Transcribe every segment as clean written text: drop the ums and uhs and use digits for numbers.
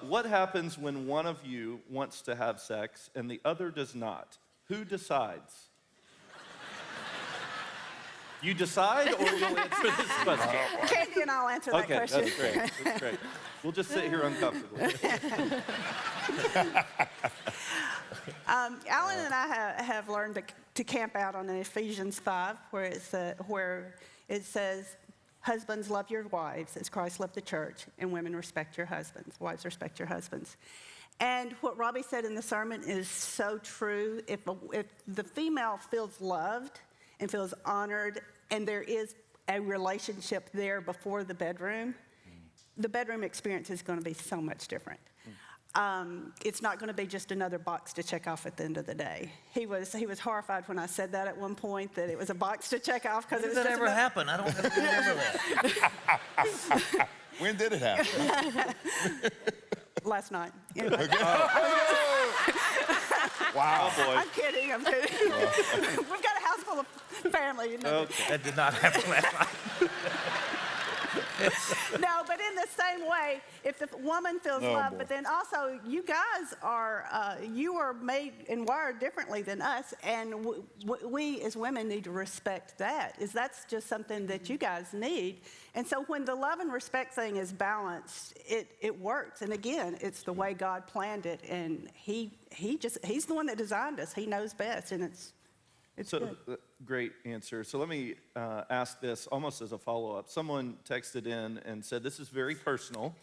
What happens when one of you wants to have sex and the other does not? Who decides? You decide, or you'll answer this question? Kandi and I'll answer that question. Okay, that's great. That's great. We'll just sit here uncomfortably. Alan and I have learned to camp out on Ephesians 5, where it says, husbands, love your wives as Christ loved the church, and women, respect your husbands. Wives, respect your husbands. And what Robby said in the sermon is so true. If the female feels loved and feels honored, and there is a relationship there before the bedroom experience is going to be so much different. It's not going to be just another box to check off at the end of the day. He was horrified when I said that at one point, that it was a box to check off because it was. Did that ever happen? I don't remember that. When did it happen? Last night. Anyway. Okay. Wow. Oh, boy. I'm kidding. We've got a house full of family. You know. Okay. That did not happen last night. No, but in the same way, if the woman feels loved, but then also you guys you are made and wired differently than us, and we as women need to respect that. That's just something that you guys need. And so when the love and respect thing is balanced, it works. And again, it's the way God planned it, and He's the one that designed us. He knows best, and it's good. Great answer. So let me ask this almost as a follow-up. Someone texted in and said, this is very personal,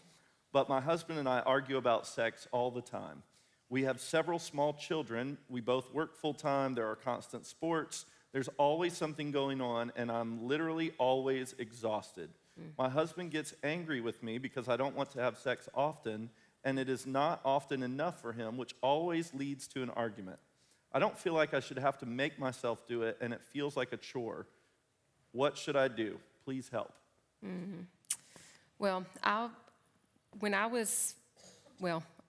but my husband and I argue about sex all the time. We have several small children. We both work full-time. There are constant sports. There's always something going on, and I'm literally always exhausted. My husband gets angry with me because I don't want to have sex often, and it is not often enough for him, which always leads to an argument. I don't feel like I should have to make myself do it, and it feels like a chore. What should I do? Please help. Mm-hmm. Well,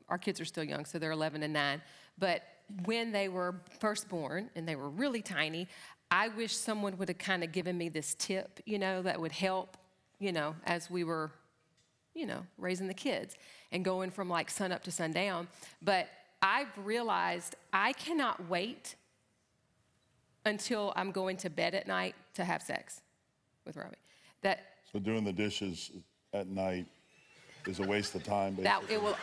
our kids are still young, so they're 11 and 9. But when they were first born and they were really tiny, I wish someone would have kind of given me this tip, that would help, as we were, raising the kids and going from like sun up to sundown. But I've realized I cannot wait until I'm going to bed at night to have sex with Robby. So doing the dishes at night is a waste of time, basically. No.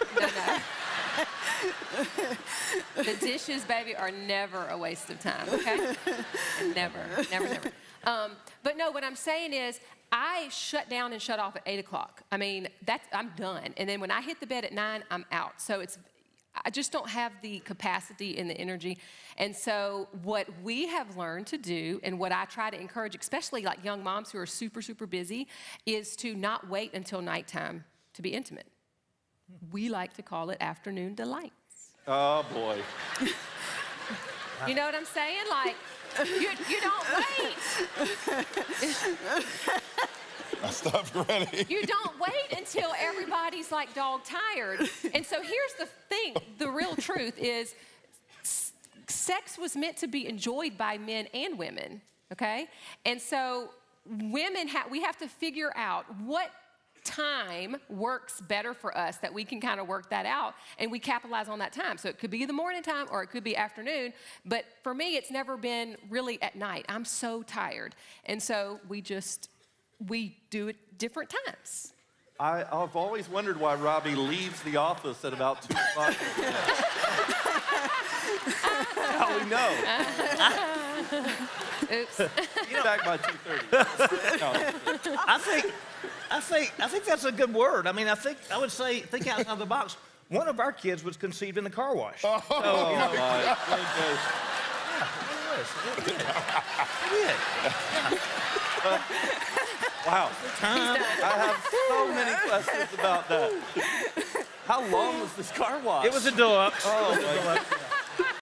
The dishes, baby, are never a waste of time, okay? Never. But no, what I'm saying is I shut down and shut off at 8 o'clock. I mean, I'm done. And then when I hit the bed at 9, I'm out. So I just don't have the capacity and the energy. And so what we have learned to do, and what I try to encourage, especially like young moms who are super, super busy, is to not wait until nighttime to be intimate. We like to call it afternoon delights. Oh, boy. You know what I'm saying? Like, you don't wait. I stopped ready. You don't wait until everybody's like dog tired. And so here's the thing, the real truth is sex was meant to be enjoyed by men and women, okay? And so we have to figure out what time works better for us, that we can kind of work that out, and we capitalize on that time. So it could be the morning time or it could be afternoon, but for me, it's never been really at night. I'm so tired. And so we do it different times. I've always wondered why Robby leaves the office at about 2 o'clock. How we know. Oops. Back by 2:30. I think that's a good word. I mean, I would say, think outside the box. One of our kids was conceived in the car wash. Oh, my goodness. Wow. I have so many questions about that. How long was this car wash? It was a deluxe. Oh, my